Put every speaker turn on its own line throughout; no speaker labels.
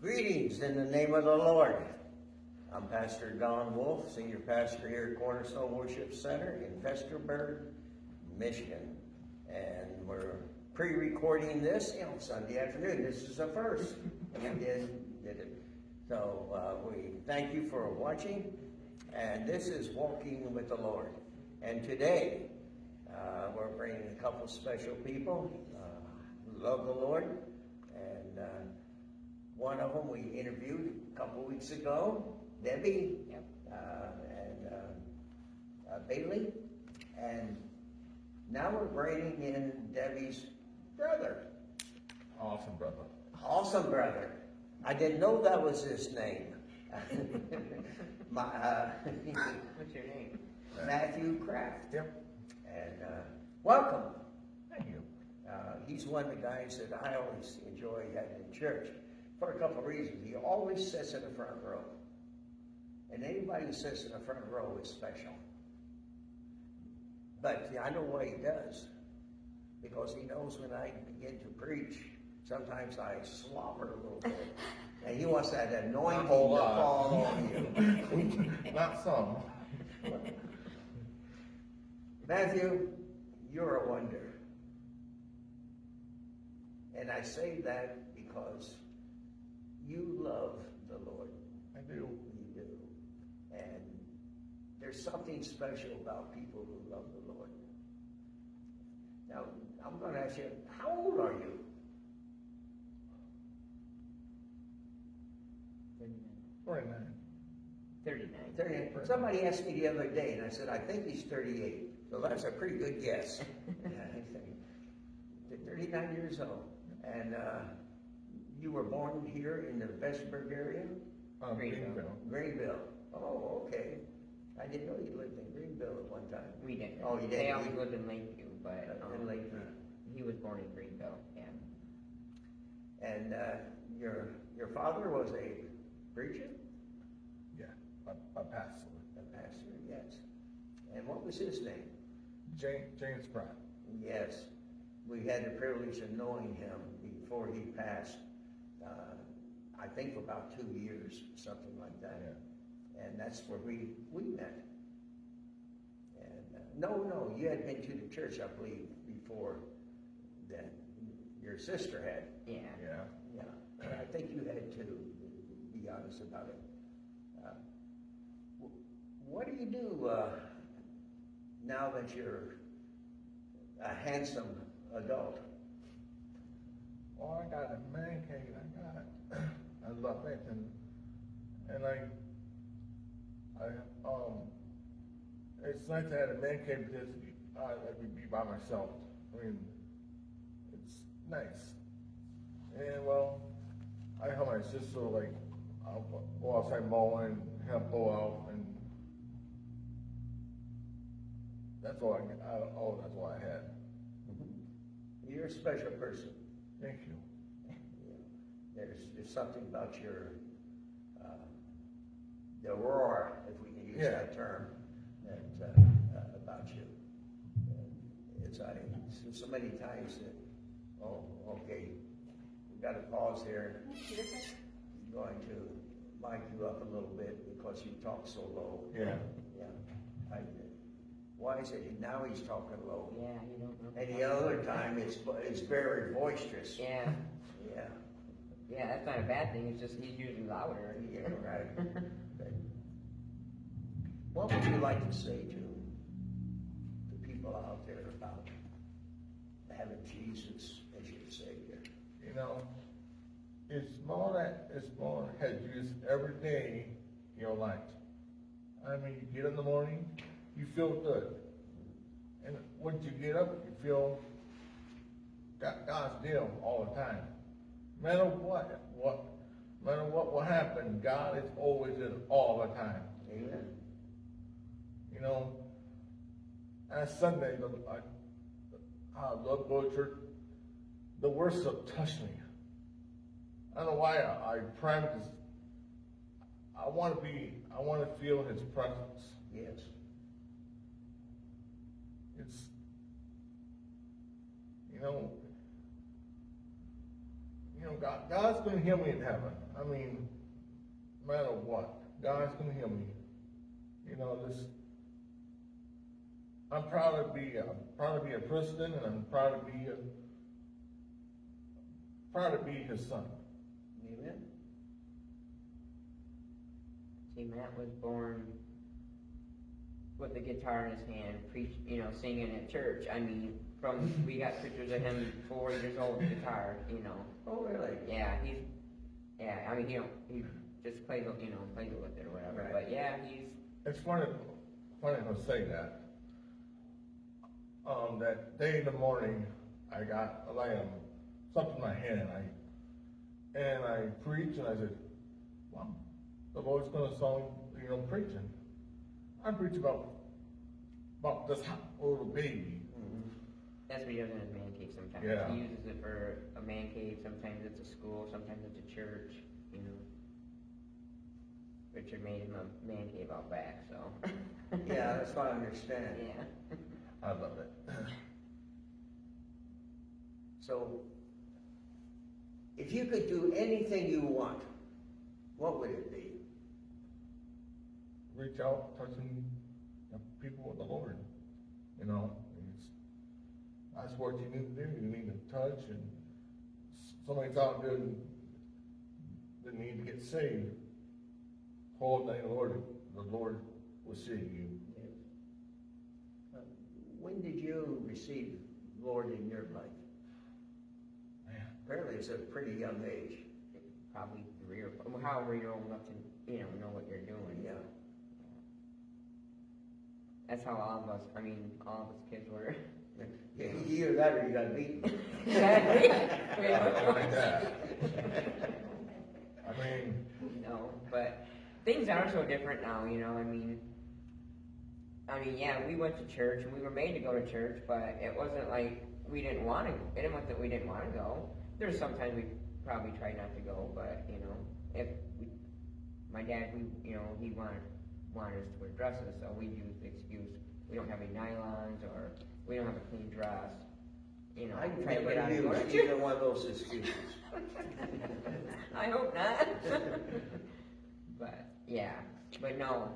Greetings in the name of the Lord. I'm Pastor Don Wolf, Senior Pastor here at Cornerstone Worship Center in Vestaburg, Michigan. And we're pre-recording this on Sunday afternoon. This is the first. We did it. So we thank you for watching. And this is Walking with the Lord. And today, we're bringing a couple special people who love the Lord. And one of them we interviewed a couple weeks ago, Debbie, and Bailey. And now we're bringing in Debbie's brother.
Awesome brother.
Awesome brother. I didn't know that was his name.
What's your name?
Matthew Kraft.
Yep.
And welcome.
Thank you.
He's one of the guys that I always enjoy having in church for a couple of reasons. He always sits in the front row. And anybody who sits in the front row is special. But I know why he does. Because he knows when I begin to preach, sometimes I slobber a little bit. And he wants that anointing to fall on you.
Not some.
Matthew, you're a wonder. And I say that because you love the Lord.
I do.
You do. And there's something special about people who love the Lord. Now, I'm going to ask you, how old are you?
49.
39.
38. Somebody asked me the other day, and I said, I think he's 38. So that's a pretty good guess. 39 years old. And you were born here in the Vestaburg area?
Greenville.
Greenville. Oh, okay. I didn't know you lived in Greenville at one time.
We didn't.
Oh, you didn't?
They always lived in Lakeview, but
In Lakeview.
he was born in Greenville, yeah.
And your father was a preacher?
Yeah, a pastor.
A pastor, yes. And what was his name?
James Pratt.
Yes. We had the privilege of knowing him before he passed. I think for about 2 years, something like that.
Yeah.
And that's where we met. And no, you had been to the church, I believe, before then. Your sister had.
Yeah.
Yeah.
Yeah. And I think you had to be honest about it. What do you do now that you're a handsome adult?
Oh, I got a man cave. I love it, and it's nice to have a man cave because I could be by myself. I mean, it's nice. And well, I help my sister, like, I'll go outside mowing, help mow out, and that's all that's all I had.
You're a special person.
Thank you.
There's something about your the aurora, if we can use that term, that about you. It's so many times that okay, we've got to pause here. I'm going to mic you up a little bit because you talk so low.
Yeah.
Yeah. Why is it now he's talking low?
Yeah, you don't know.
And the other time it's very boisterous.
Yeah.
Yeah.
Yeah, that's not a bad thing, it's just he's usually louder.
Yeah, right. Okay. What would you like to say to the people out there about having Jesus as your Savior?
You know, it's more that Jesus every day in your life. I mean, you get up in the morning, you feel good. And once you get up, you feel God's deal all the time. No matter what will happen, God is always in all the time.
Amen.
You know, on Sunday, I love going to church. The worship touched me. I don't know why I practice. I want to feel His presence.
Yes.
It's, you know, And God's gonna heal me in heaven. I mean, no matter what, God's gonna heal me. You know, I'm proud to be a president, and I'm proud to be his son.
Amen.
See, Matt was born with the guitar in his hand, singing at church. I mean, we got pictures of him 4 years old with guitar,
Oh, really?
Yeah, I mean, he just plays with it or whatever,
Right.
but yeah,
It's funny to say that. That day in the morning, I got something in my hand, and I preached, and I said, "Well, the Lord's gonna song, preaching." I preach about this little baby.
that's what he does in his man cave sometimes.
Yeah.
He uses it for a man cave, sometimes it's a school, sometimes it's a church, Richard made him a man cave out back, so.
Yeah, that's what I understand.
Yeah.
I love it.
So, if you could do anything you want, what would it be?
Reach out, touching people with the Lord. That's what you need to do. You need to touch, and somebody's out there that need to get saved. Hold the name of the Lord will save you.
When did you receive Lord in your life?
Man.
Apparently it's at a pretty young age.
Probably 3 or 4, however you're old enough to, know what you're doing.
Yeah.
That's how all of us kids were.
Yeah, either that or you got beaten.
Exactly.
Like that. I mean,
But things are so different now, yeah, we went to church and we were made to go to church, but it wasn't like we didn't want to. It wasn't that we didn't want to go. There's sometimes we probably tried not to go, but my dad, he wanted us to wear dresses, so we used the excuse we don't have any nylons or we don't have a clean dress.
I
try to get out
never
of
used
church.
either one of those excuses.
I hope not. But yeah, but no,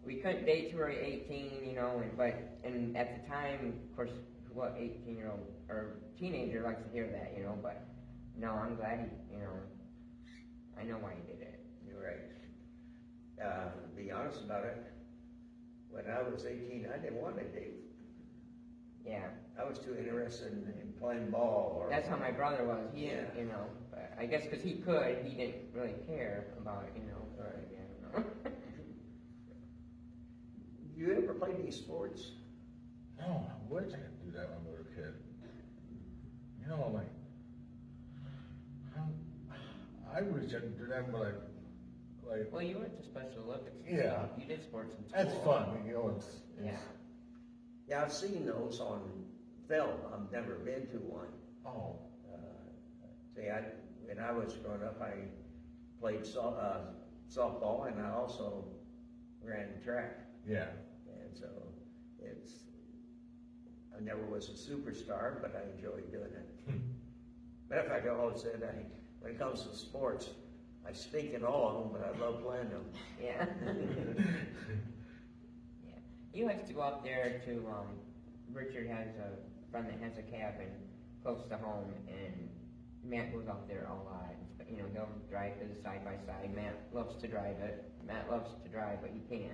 we couldn't date till we were 18, and at the time, of course, what 18-year-old or teenager likes to hear that, but no, I'm glad I know why he did it.
You're right. To be honest about it, when I was 18, I didn't want to date.
Yeah,
I was too interested in playing ball or.
that's how my brother was. He,
Yeah.
But I guess because he could, he didn't really care about it,
Right.
Maybe, I don't know.
You ever played any sports?
no, I wish I could do that when I was a kid. I wish I could do that, but
Well, you went to Special Olympics. And
Yeah.
stuff. You did sports in school.
that's fun, it's.
Yeah.
Yeah, I've seen those on film. I've never been to one.
Oh,
When I was growing up, I played softball, and I also ran track.
yeah.
And so I never was a superstar, but I enjoyed doing it. Matter of fact, I always said when it comes to sports, I stink in all of them, but I love playing them.
Yeah. Yeah. He likes to go up there to, Richard has a friend that has a cabin close to home, and Matt goes up there a lot. They'll drive to the side by side. Matt loves to drive it. Matt loves to drive, but he can't,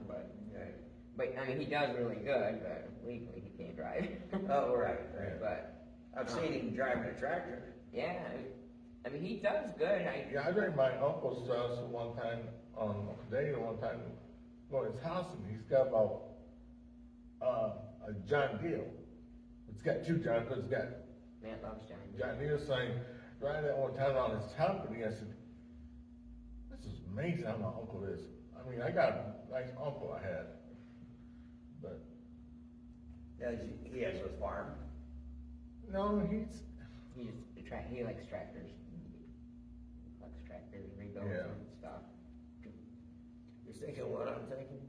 but.
Right.
But, he does really good, but legally he can't drive.
Oh, right.
But,
I've seen him driving a tractor.
yeah, he does good.
Yeah, I read my uncle's house one time, one time, go to his house, and he's got about, a John Deere. It's got 2 John, but it's got
Matt loves John.
John Deere saying, right at one time on his company, I said, this is amazing how my uncle is. I got a nice uncle I had, but,
Yeah, he has a farm.
no,
He likes tractors. He likes tractors, rebuilds
Yeah.
and stuff.
You're thinking what I'm thinking?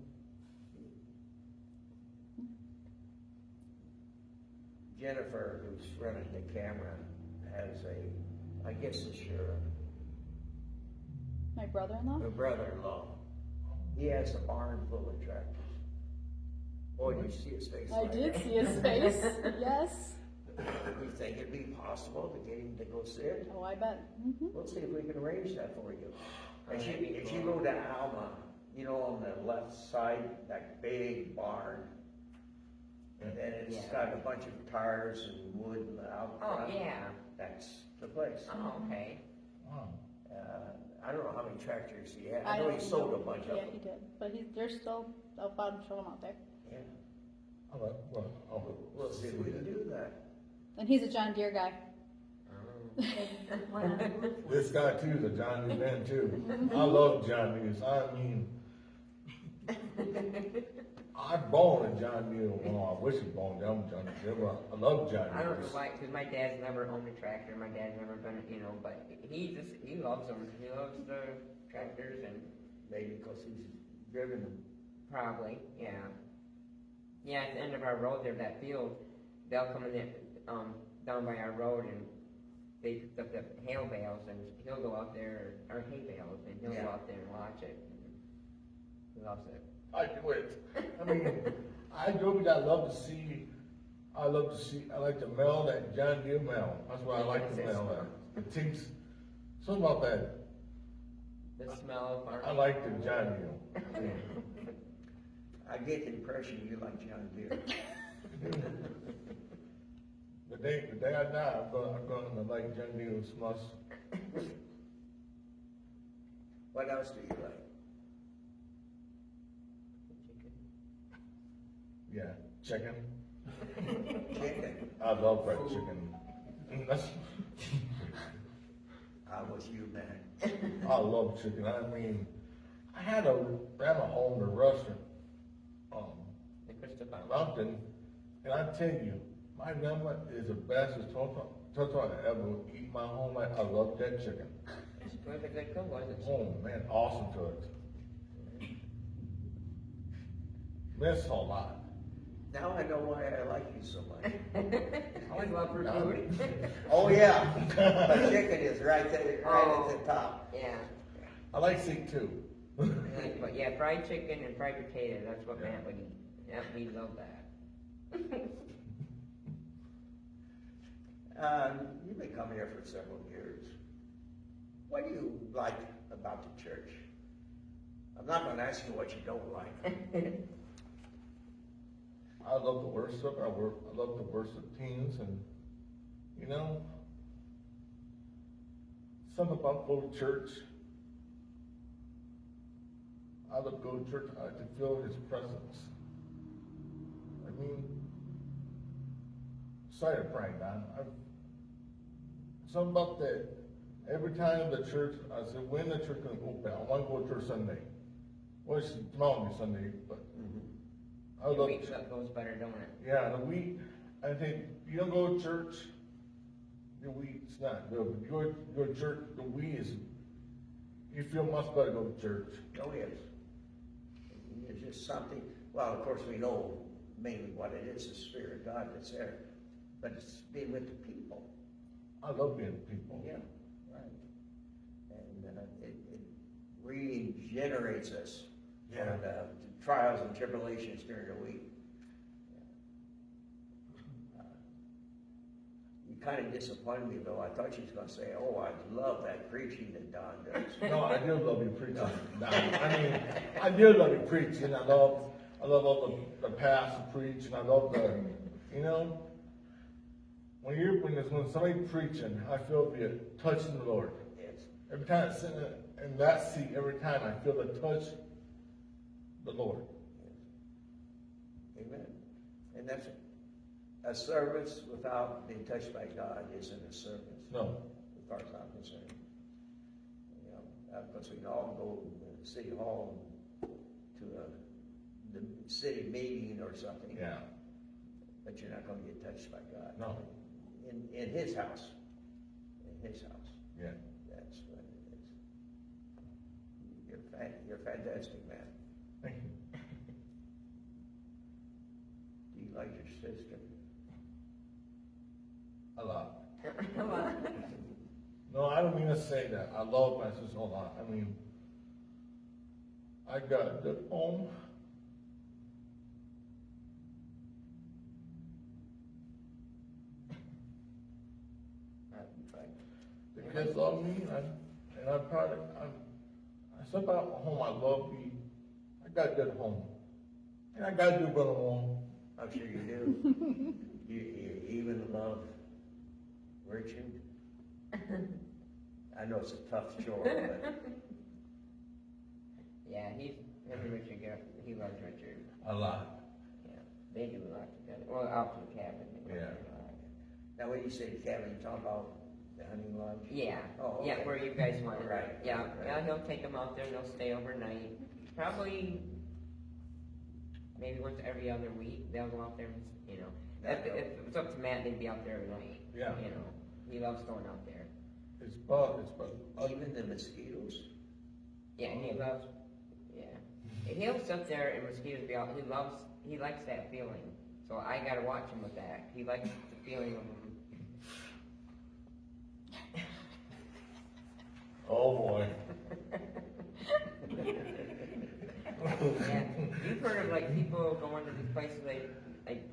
Jennifer, who's running the camera, has a I guess it's your
My brother-in-law?
brother-in-law. He has a barn full of tractors. Boy, did you see his face?
I
like
did
that?
see his face, yes.
You think it'd be possible to get him to go sit?
Oh, I bet.
We'll see if we can arrange that for you. As you,
That'd be
as you
cool.
go to Alma, you know, on the left side, that big barn. And then it's
Yeah.
got a bunch of tires and wood out
Oh,
front.
yeah.
That's the place.
Oh, okay.
Wow.
I don't know how many tractors he had.
I
I know he
don't
sold
know.
a bunch of
Yeah,
them.
he did, but there's still a bunch of them out there.
Yeah. We'll see if we can do that.
And he's a John Deere guy.
This guy too is a John Deere man too. I love John Deere's. I mean, I born a John Deere. Well, I wish I born down John Deere, but I love John
I don't know
Deere's.
why, because my dad's never owned a tractor, my dad's never been, you know, but he loves them, he loves the tractors and
Maybe because he's driven them.
probably, yeah. Yeah, at the end of our road there, that field, they'll come in there, down by our road and they picked up the hail bales and he'll go out there, or hay bales, and he'll
Yeah.
go out there and watch it. He loves it.
I do it. I mean, I do it. I like to smell that John Deere smell. That's why I like to smell that. It takes something about that.
The smell of our.
I like the John Deere.
I get the impression you like John Deere.
The day I die, I'm gonna like John Deere's smells.
What else do you like?
Yeah, chicken.
Chicken.
I love fried chicken.
I'm with you, man.
I love chicken. I mean, I had a home, a restaurant,
The Christopher.
mountain, and I tell you, my grandma is the best total I ever eat in my whole life. I love that chicken.
She was a good cook, wasn't she?
Oh man, awesome to it. Miss a lot.
Now I know why I like you so much.
I always love her food.
Oh, yeah. The chicken is right there, right
Oh.
at the top.
Yeah.
I like steak too.
But yeah, fried chicken and fried potato, that's what
Yeah.
Matt would eat. Yeah, we love that.
You've been coming here for several years. What do you like about the church? I'm not gonna ask you what you don't like.
I love the worship. I love the worship teams, and you know, something about going to church. I love going to church. I like to feel His presence. I mean, sorry to pray, man. Something about that. Every time the church, I said, when the church gonna open? I want to go to church Sunday. Well, it's tomorrow Sunday, but I
The
love
week goes better, don't it?
yeah, the week, I think, you don't go to church, the week's not good, but you go to church, the week is, you feel much better go to church.
Oh, yes. It's just something, well, of course, we know mainly what it is, the Spirit of God that's there, but it's being with the people.
I love being with people.
Yeah, right. And it regenerates us
Yeah.
for the trials and tribulations during the week. You kind of disappointed me, though. I thought you was going to say, "Oh, I love that preaching that Don does."
No, I do love you preaching. No, I mean, I do love you preaching. I love all the pastor preaching. I love the, you know, when somebody preaching, I feel the touching the Lord.
Yes.
Every time I sit in that seat, every time I feel the touch the Lord.
Amen. And that's a service without being touched by God isn't a service.
No.
As far as I'm concerned. You know, because we can all go to the city hall to the city meeting or something.
Yeah.
But you're not going to get touched by God.
No.
In His house. In His house.
Yeah.
That's what it is. You're fantastic, man.
Thank you.
Do you like your sister?
A lot. No, I don't mean to say that. I love my sister a lot. I mean, I got a good home. The kids love me, and I'm proud of, I step out of home, I love me. I got a good home. And I gotta do better home.
I'm sure you do. You even love Richard? I know it's a tough chore, but
Yeah, him and Richard, he loves Richard.
A lot.
Yeah, they do a lot together. Well, out to the cabin. They go
Yeah.
there a lot.
now when you say cabin, you talking about the hunting lodge?
Yeah,
Oh,
yeah,
okay.
where you guys want.
Right,
Yeah,
right.
yeah, he'll take them out there and they'll stay overnight. Probably, maybe once every other week, they'll go out there and, you know. If it's up to Matt, they'd be out there every night.
Yeah.
You know, he loves going out there.
It's about,
Even the mosquitoes?
Yeah, he loves, yeah. And he'll sit there and mosquitoes be out, he likes that feeling. So I gotta watch him with that. He likes the feeling of them.
oh boy.
Yeah, you've heard of like people going to these places, they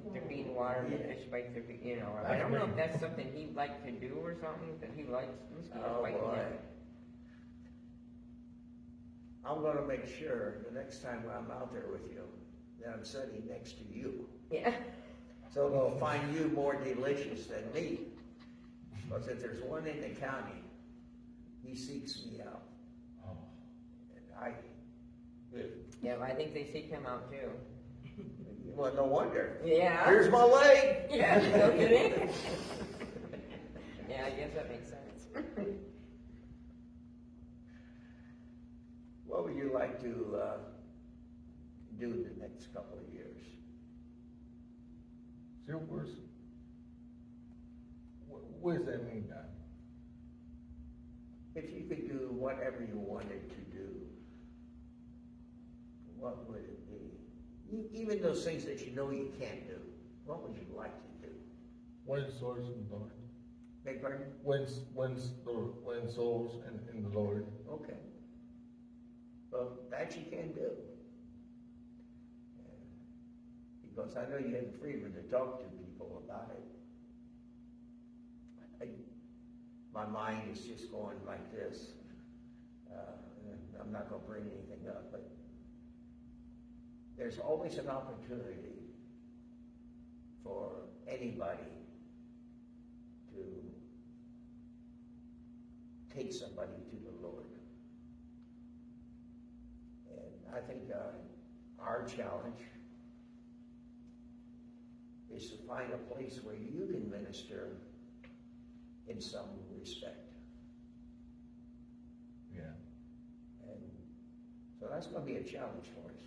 put their feet in water and the fish bites their feet, you know. I don't know if that's something he'd like to do or something, that he likes mosquitoes
Oh,
biting
boy.
him.
I'm gonna make sure the next time I'm out there with you, that I'm sitting next to you.
Yeah.
So they'll find you more delicious than me. Because if there's one in the county, he seeks me out.
Oh.
And
Yeah, I think they seek him out too.
well, no wonder.
Yeah.
Here's my leg.
Yeah, no kidding. Yeah, I guess that makes sense.
What would you like to do the next couple of years?
Silvers. What does that mean, Don?
If you could do whatever you wanted to do, what would it be? Even those things that you know you can't do, what would you like to do?
Win souls in the Lord.
Beg pardon?
Win souls in the Lord.
Okay. Well, that you can do. Because I know you have the freedom to talk to people about it. My mind is just going like this. I'm not going to bring anything up, but there's always an opportunity for anybody to take somebody to the Lord. And I think our challenge is to find a place where you can minister in some respect.
Yeah.
And so that's going to be a challenge for us.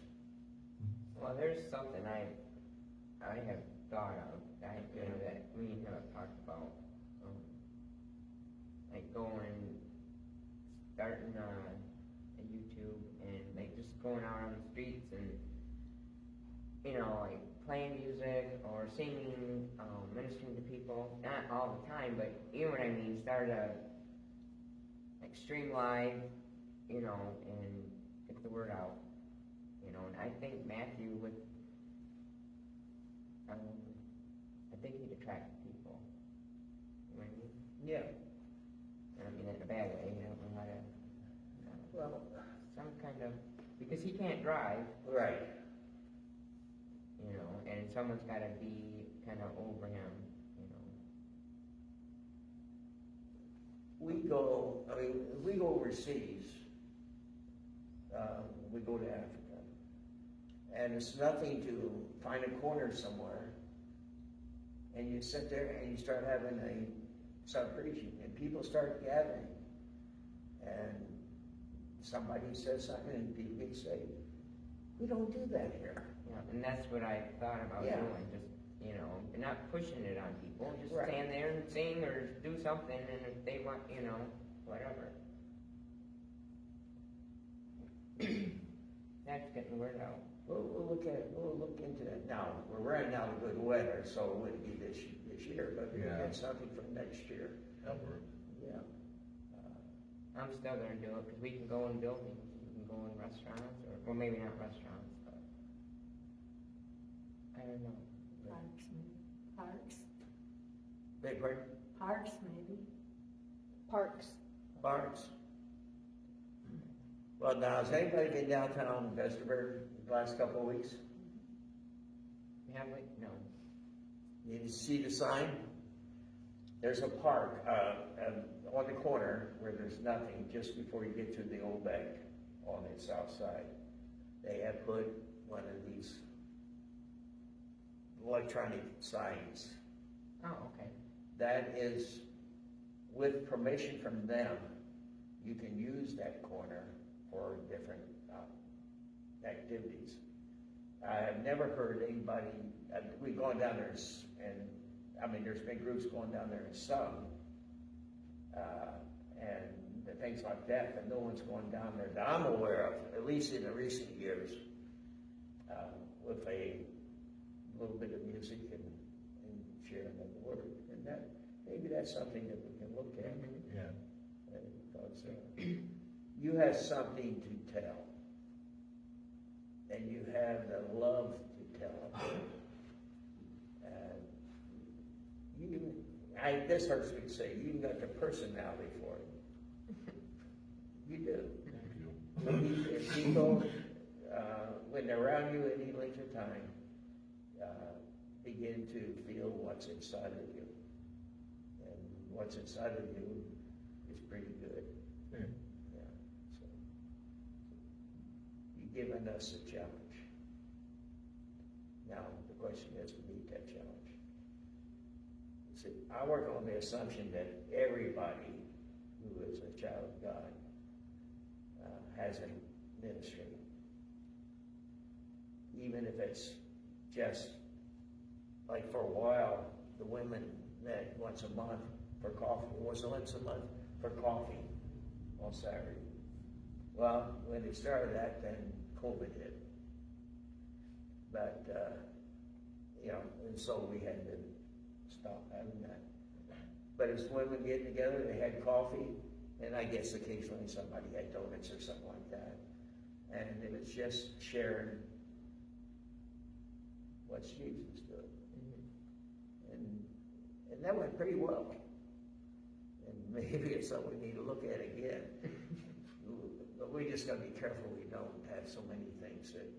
Well, there's something I have thought of, you know, that me and him have talked about, like starting a YouTube and like just going out on the streets and, you know, like playing music or singing, ministering to people, not all the time, but you know what I mean, start a, like stream live, you know, and get the word out. You know, and I think Matthew would, I think he'd attract people. You know what I mean?
Yeah.
I don't mean that in a bad way, I don't know how to,
Well,
some kind of, because he can't drive,
right.
you know, and someone's gotta be kind of over him, you know.
If we go overseas, we go to Africa. And it's nothing to find a corner somewhere and you sit there and you start preaching and people start gathering and somebody says something and people get saved. We don't do that here.
Yeah, and that's what I thought about
Yeah.
doing, just, you know, and not pushing it on people, just
Right.
stand there and sing or do something, and if they want, you know, whatever. That's getting the word out.
We'll look into that. Now, we're running out of good weather, so it wouldn't be this year, but we'll
Yeah.
get something for next year.
That works.
Yeah.
I'm still gonna do it, cause we can go in buildings, we can go in restaurants, or, well, maybe not restaurants, but. I don't know.
Parks, maybe. Parks,
Big pardon?
parks maybe.
Parks.
Parks. Well, now, has anybody been downtown Vestaburg the last couple of weeks?
Have we? No.
You see the sign? There's a park, on the corner where there's nothing, just before you get to the old bank on the south side. They have put one of these electronic signs.
Oh, okay.
That is, with permission from them, you can use that corner for different, activities. I have never heard anybody, we've gone down there there's been groups going down there and sung, and things like that, but no one's going down there that I'm aware of, at least in the recent years, with a little bit of music and sharing of the word. And that, maybe that's something that we can look at.
Yeah.
Because you have something to tell, and you have the love to tell. This hurts me to say, you got the personality for it. You do.
Thank you.
If people, when they're around you any length of time, begin to feel what's inside of you. And what's inside of you is pretty good.
Yeah.
Yeah. So, you've given us a challenge. Now, the question is to meet that challenge. See, I work on the assumption that everybody who is a child of God has a ministry. Even if it's just, like for a while, the women met once a month for coffee, once a month for coffee on Saturday. Well, when they started that, then COVID hit. But, and so we had to stop having that. But as women getting together, they had coffee, and I guess occasionally somebody had donuts or something like that. And it was just sharing what Jesus did. And that went pretty well. And maybe it's something we need to look at again. But we just gotta be careful we don't have so many things that,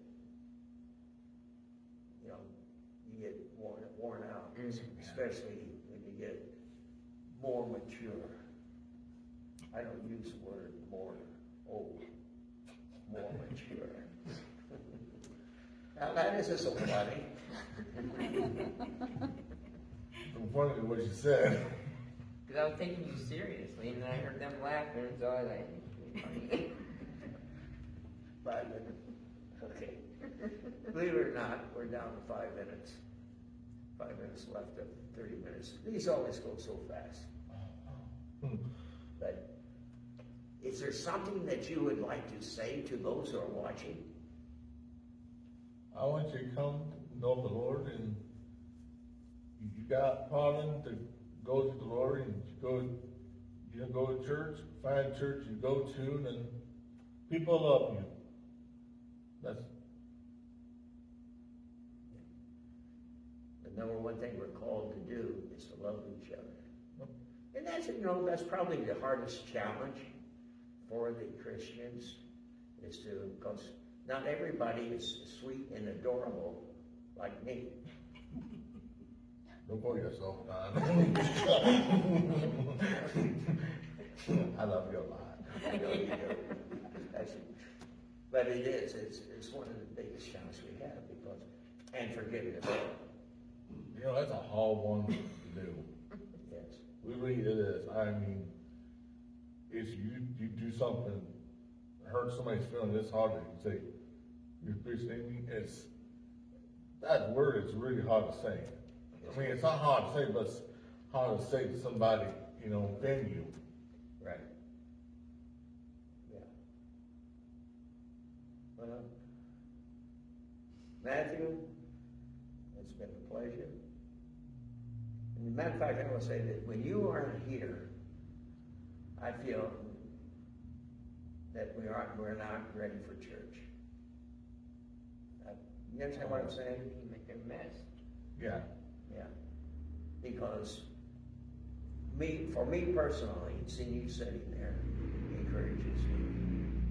you get worn out, especially when you get more mature. I don't use the word more old, more mature. Now that isn't so funny.
I'm funny what you said.
Cause I was taking you seriously, and then I heard them laughing, so I was like, it's funny.
5 minutes. Okay. Believe it or not, we're down to 5 minutes. 5 minutes left of 30 minutes. These always go so fast. But is there something that you would like to say to those who are watching?
I want you to come know the Lord, and you got a problem to go to the Lord, and go to church, find a church you go to, and people love you. That's
The number one thing we're called to do is to love each other. And that's probably the hardest challenge for the Christians, because not everybody is sweet and adorable like me.
don't call yourself Don. I love you a lot.
I know you do. But it's one of the biggest challenges we have, and forgiveness.
That's a hard one to do.
Yes.
We really it is. I mean, if you do something, hurt somebody's feeling this hard to say, you appreciate me, that word is really hard to say. I mean, it's not hard to say, but it's hard to say to somebody, offend you.
Right. Yeah. Well, Matthew, it's been a pleasure. And as a matter of fact, I want to say that when you aren't here, I feel that we're not ready for church. You understand what I'm saying?
You make a mess.
Yeah,
Yeah. Because for me personally, seeing you sitting there encourages me.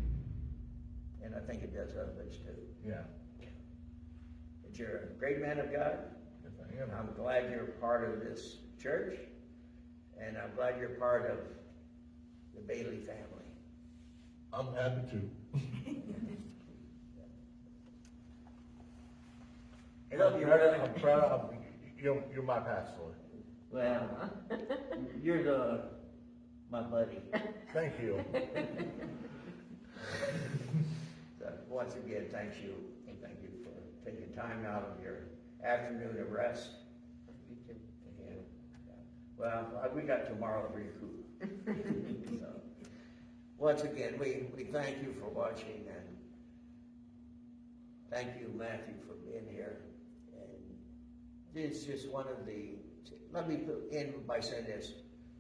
And I think it does others too.
yeah,
But you're a great man of God.
yes I am.
I'm glad you're part of this church. And I'm glad you're part of the Bailey family.
I'm happy too.
I love you, brother.
I'm proud of, you're my pastor.
Well, you're my buddy.
Thank you.
So, once again, thank you for taking time out of your afternoon of rest.
You too.
And, well, we got tomorrow to recoup. So, once again, we thank you for watching, and thank you, Matthew, for being here. And it's just one of the, let me end by saying this,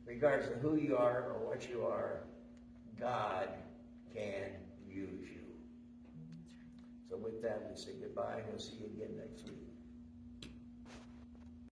regardless of who you are or what you are, God can use you. So with that, we say goodbye, and we'll see you again next week.